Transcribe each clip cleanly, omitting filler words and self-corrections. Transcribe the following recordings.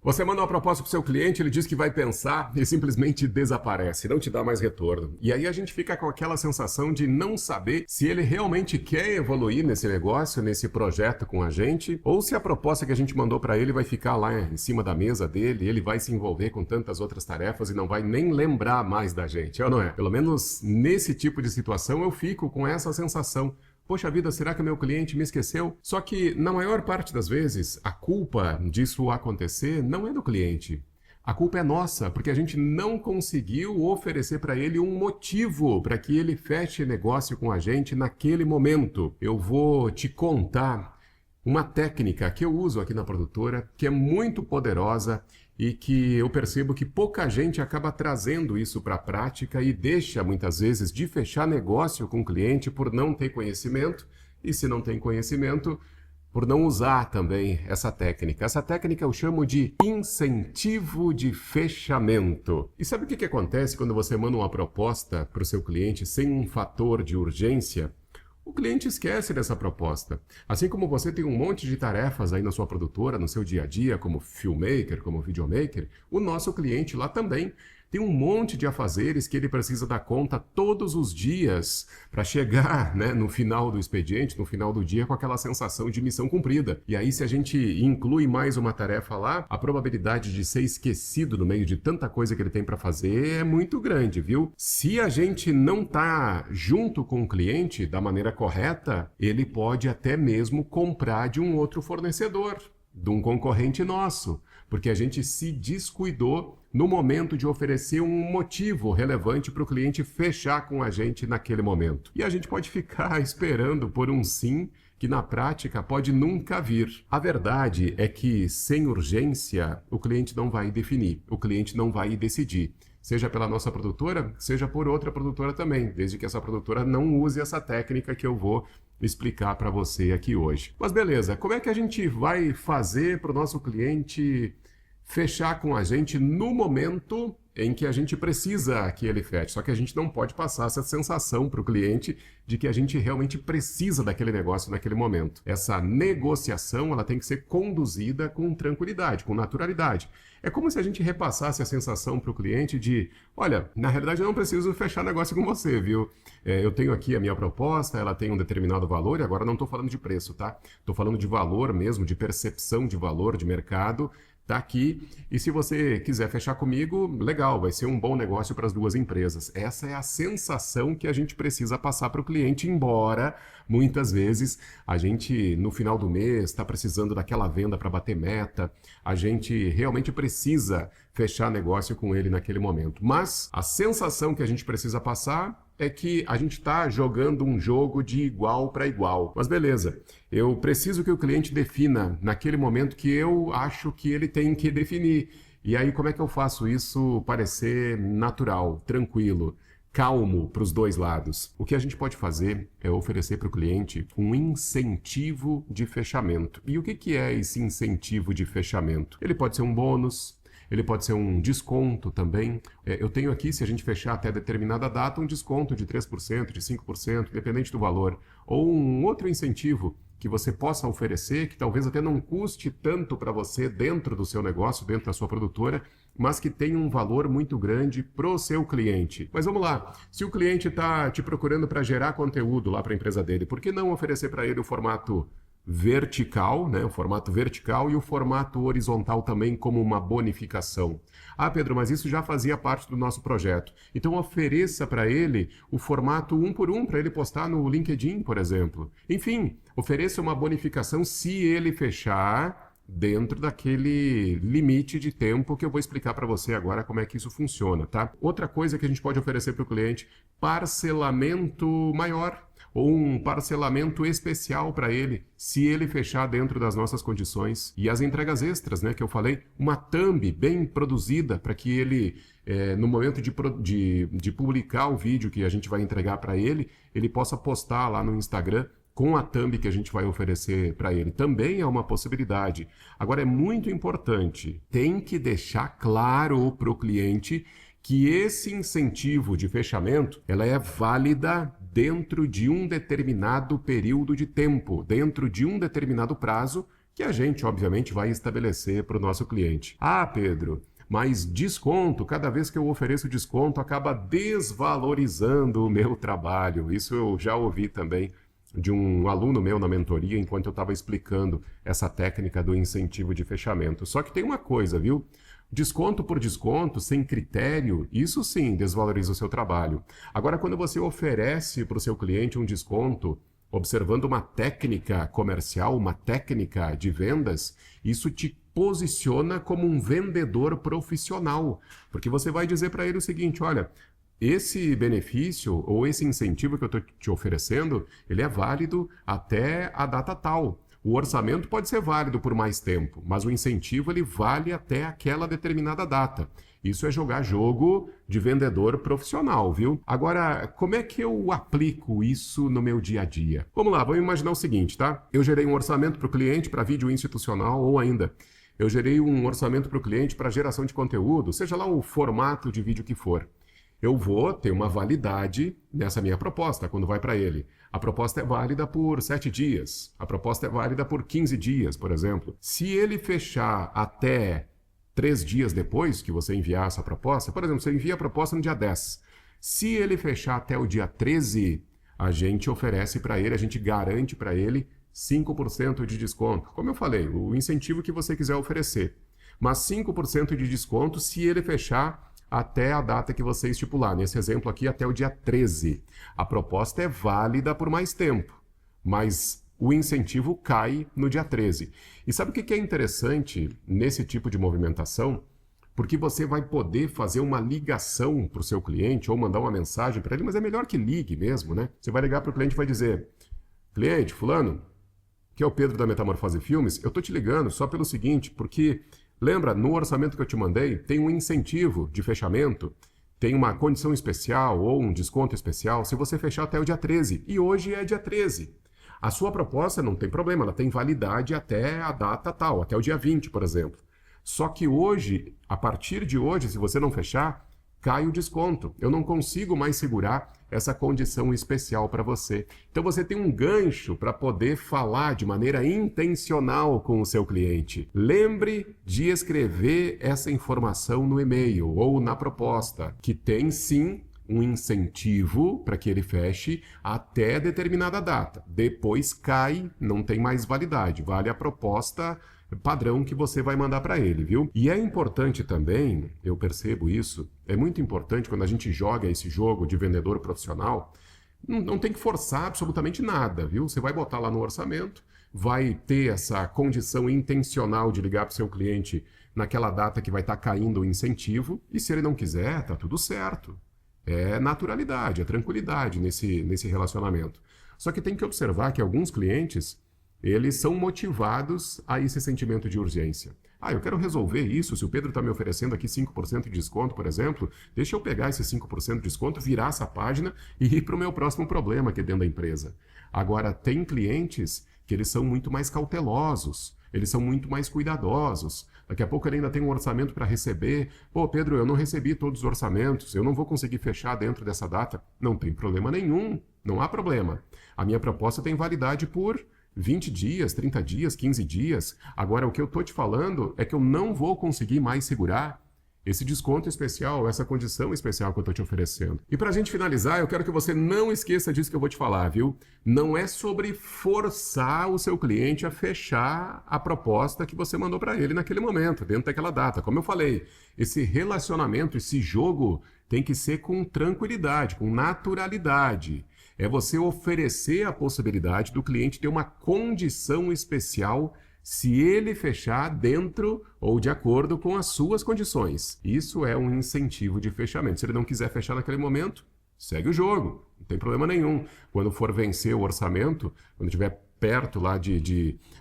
Você manda uma proposta para o seu cliente, ele diz que vai pensar e simplesmente desaparece, não te dá mais retorno. E aí a gente fica com aquela sensação de não saber se ele realmente quer evoluir nesse negócio, nesse projeto com a gente, ou se a proposta que a gente mandou para ele vai ficar lá em cima da mesa dele, ele vai se envolver com tantas outras tarefas e não vai nem lembrar mais da gente, é ou não é? Pelo menos nesse tipo de situação eu fico com essa sensação. Poxa vida, será que o meu cliente me esqueceu? Só que, na maior parte das vezes, a culpa disso acontecer não é do cliente. A culpa é nossa, porque a gente não conseguiu oferecer para ele um motivo para que ele feche negócio com a gente naquele momento. Eu vou te contar uma técnica que eu uso aqui na produtora, que é muito poderosa e que eu percebo que pouca gente acaba trazendo isso para a prática e deixa, muitas vezes, de fechar negócio com o cliente por não ter conhecimento e, se não tem conhecimento, por não usar também essa técnica. Essa técnica eu chamo de incentivo de fechamento. E sabe o que acontece quando você manda uma proposta para o seu cliente sem um fator de urgência? O cliente esquece dessa proposta. Assim como você tem um monte de tarefas aí na sua produtora, no seu dia a dia, como filmmaker, como videomaker, o nosso cliente lá também tem um monte de afazeres que ele precisa dar conta todos os dias para chegar, né, no final do expediente, no final do dia, com aquela sensação de missão cumprida. E aí, se a gente inclui mais uma tarefa lá, a probabilidade de ser esquecido no meio de tanta coisa que ele tem para fazer é muito grande, viu? Se a gente não tá junto com o cliente da maneira correta, ele pode até mesmo comprar de um outro fornecedor, de um concorrente nosso, porque a gente se descuidou no momento de oferecer um motivo relevante para o cliente fechar com a gente naquele momento. E a gente pode ficar esperando por um sim que na prática pode nunca vir. A verdade é que sem urgência o cliente não vai definir, o cliente não vai decidir. Seja pela nossa produtora, seja por outra produtora também, desde que essa produtora não use essa técnica que eu vou explicar para você aqui hoje. Mas beleza, como é que a gente vai fazer para o nosso cliente fechar com a gente no momento em que a gente precisa que ele feche? Só que a gente não pode passar essa sensação para o cliente de que a gente realmente precisa daquele negócio naquele momento. Essa negociação ela tem que ser conduzida com tranquilidade, com naturalidade. É como se a gente repassasse a sensação para o cliente de, olha, na realidade eu não preciso fechar negócio com você, viu? Eu tenho aqui a minha proposta, ela tem um determinado valor, e agora não estou falando de preço, tá? Estou falando de valor mesmo, de percepção de valor de mercado, tá aqui. E se você quiser fechar comigo, legal, vai ser um bom negócio para as duas empresas. Essa é a sensação que a gente precisa passar para o cliente, embora muitas vezes a gente no final do mês está precisando daquela venda para bater meta, a gente realmente precisa fechar negócio com ele naquele momento. Mas a sensação que a gente precisa passar é que a gente está jogando um jogo de igual para igual. Mas beleza, eu preciso que o cliente defina naquele momento que eu acho que ele tem que definir. E aí como é que eu faço isso parecer natural, tranquilo, calmo para os dois lados? O que a gente pode fazer é oferecer para o cliente um incentivo de fechamento. E o que é esse incentivo de fechamento? Ele pode ser um bônus, ele pode ser um desconto também. Eu tenho aqui, se a gente fechar até determinada data, um desconto de 3%, de 5%, independente do valor. Ou um outro incentivo que você possa oferecer, que talvez até não custe tanto para você dentro do seu negócio, dentro da sua produtora, mas que tem um valor muito grande para o seu cliente. Mas vamos lá, se o cliente está te procurando para gerar conteúdo lá para a empresa dele, por que não oferecer para ele o formato vertical, né, o formato vertical e o formato horizontal também como uma bonificação? Ah, Pedro, mas isso já fazia parte do nosso projeto. Então ofereça para ele o formato 1 por 1 para ele postar no LinkedIn, por exemplo. Enfim, ofereça uma bonificação se ele fechar dentro daquele limite de tempo que eu vou explicar para você agora como é que isso funciona, tá? Outra coisa que a gente pode oferecer para o cliente, parcelamento maior, ou um parcelamento especial para ele, se ele fechar dentro das nossas condições. E as entregas extras, né, que eu falei, uma thumb bem produzida para que ele, no momento de publicar o vídeo que a gente vai entregar para ele, ele possa postar lá no Instagram com a thumb que a gente vai oferecer para ele. Também é uma possibilidade. Agora, é muito importante, tem que deixar claro para o cliente que esse incentivo de fechamento, ela é válida dentro de um determinado período de tempo, dentro de um determinado prazo que a gente, obviamente, vai estabelecer para o nosso cliente. Ah, Pedro, mas desconto, cada vez que eu ofereço desconto, acaba desvalorizando o meu trabalho. Isso eu já ouvi também de um aluno meu na mentoria, enquanto eu estava explicando essa técnica do incentivo de fechamento. Só que tem uma coisa, viu? Desconto por desconto, sem critério, isso sim desvaloriza o seu trabalho. Agora, quando você oferece para o seu cliente um desconto, observando uma técnica comercial, uma técnica de vendas, isso te posiciona como um vendedor profissional, porque você vai dizer para ele o seguinte: olha, esse benefício ou esse incentivo que eu estou te oferecendo, ele é válido até a data tal. O orçamento pode ser válido por mais tempo, mas o incentivo ele vale até aquela determinada data. Isso é jogar jogo de vendedor profissional, viu? Agora, como é que eu aplico isso no meu dia a dia? Vamos lá, vamos imaginar o seguinte, tá? Eu gerei um orçamento para o cliente para vídeo institucional ou ainda eu gerei um orçamento para o cliente para geração de conteúdo, seja lá o formato de vídeo que for. Eu vou ter uma validade nessa minha proposta quando vai para ele. A proposta é válida por 7 dias. A proposta é válida por 15 dias, por exemplo. Se ele fechar até 3 dias depois que você enviar essa proposta, por exemplo, você envia a proposta no dia 10. Se ele fechar até o dia 13, a gente oferece para ele, a gente garante para ele 5% de desconto. Como eu falei, o incentivo que você quiser oferecer. Mas 5% de desconto se ele fechar até a data que você estipular. Nesse exemplo aqui, até o dia 13. A proposta é válida por mais tempo, mas o incentivo cai no dia 13. E sabe o que é interessante nesse tipo de movimentação? Porque você vai poder fazer uma ligação para o seu cliente ou mandar uma mensagem para ele, mas é melhor que ligue mesmo, né? Você vai ligar para o cliente e vai dizer: cliente, fulano, que é o Pedro da Metamorfose Filmes, eu estou te ligando só pelo seguinte, porque lembra, no orçamento que eu te mandei, tem um incentivo de fechamento, tem uma condição especial ou um desconto especial se você fechar até o dia 13. E hoje é dia 13. A sua proposta não tem problema, ela tem validade até a data tal, até o dia 20, por exemplo. Só que hoje, a partir de hoje, se você não fechar, cai o desconto. Eu não consigo mais segurar essa condição especial para você. Então você tem um gancho para poder falar de maneira intencional com o seu cliente. Lembre de escrever essa informação no e-mail ou na proposta, que tem sim um incentivo para que ele feche até determinada data. Depois cai, não tem mais validade. Vale a proposta padrão que você vai mandar para ele, viu? E é importante também, eu percebo isso, é muito importante quando a gente joga esse jogo de vendedor profissional, não tem que forçar absolutamente nada, viu? Você vai botar lá no orçamento, vai ter essa condição intencional de ligar para o seu cliente naquela data que vai estar caindo o incentivo, e se ele não quiser, tá tudo certo. É naturalidade, é tranquilidade nesse relacionamento. Só que tem que observar que alguns clientes, eles são motivados a esse sentimento de urgência. Ah, eu quero resolver isso, se o Pedro está me oferecendo aqui 5% de desconto, por exemplo, deixa eu pegar esse 5% de desconto, virar essa página e ir para o meu próximo problema aqui dentro da empresa. Agora, tem clientes que eles são muito mais cautelosos, eles são muito mais cuidadosos. Daqui a pouco ele ainda tem um orçamento para receber. Pô, Pedro, eu não recebi todos os orçamentos, eu não vou conseguir fechar dentro dessa data. Não tem problema nenhum, não há problema. A minha proposta tem validade por 20 dias, 30 dias, 15 dias. Agora, o que eu estou te falando é que eu não vou conseguir mais segurar esse desconto especial, essa condição especial que eu estou te oferecendo. E para a gente finalizar, eu quero que você não esqueça disso que eu vou te falar, viu? Não é sobre forçar o seu cliente a fechar a proposta que você mandou para ele naquele momento, dentro daquela data. Como eu falei, esse relacionamento, esse jogo tem que ser com tranquilidade, com naturalidade. É você oferecer a possibilidade do cliente ter uma condição especial se ele fechar dentro ou de acordo com as suas condições. Isso é um incentivo de fechamento. Se ele não quiser fechar naquele momento, segue o jogo, não tem problema nenhum. Quando for vencer o orçamento, quando estiver perto lá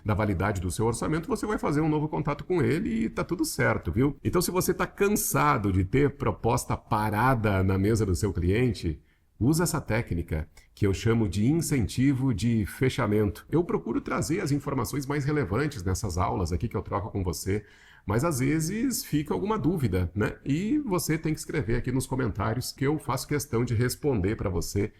da validade do seu orçamento, você vai fazer um novo contato com ele e tá tudo certo, viu? Então, se você está cansado de ter proposta parada na mesa do seu cliente, usa essa técnica que eu chamo de incentivo de fechamento. Eu procuro trazer as informações mais relevantes nessas aulas aqui que eu troco com você, mas às vezes fica alguma dúvida, né? E você tem que escrever aqui nos comentários que eu faço questão de responder para você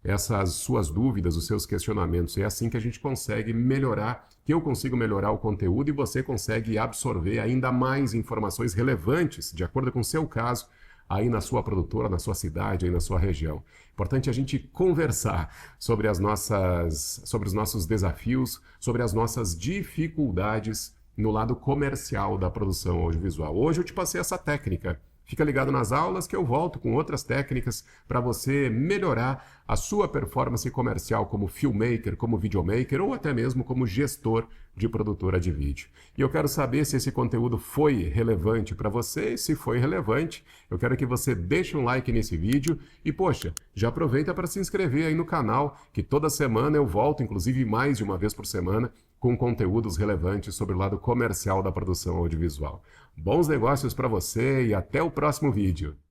essas suas dúvidas, os seus questionamentos. É assim que a gente consegue melhorar, que eu consigo melhorar o conteúdo e você consegue absorver ainda mais informações relevantes, de acordo com o seu caso, aí na sua produtora, na sua cidade, aí na sua região. Importante a gente conversar sobre os nossos desafios, sobre as nossas dificuldades no lado comercial da produção audiovisual. Hoje eu te passei essa técnica. Fica ligado nas aulas que eu volto com outras técnicas para você melhorar a sua performance comercial como filmmaker, como videomaker ou até mesmo como gestor de produtora de vídeo. E eu quero saber se esse conteúdo foi relevante para você. E se foi relevante, eu quero que você deixe um like nesse vídeo e, poxa, já aproveita para se inscrever aí no canal, que toda semana eu volto, inclusive mais de uma vez por semana, com conteúdos relevantes sobre o lado comercial da produção audiovisual. Bons negócios para você e até o próximo vídeo!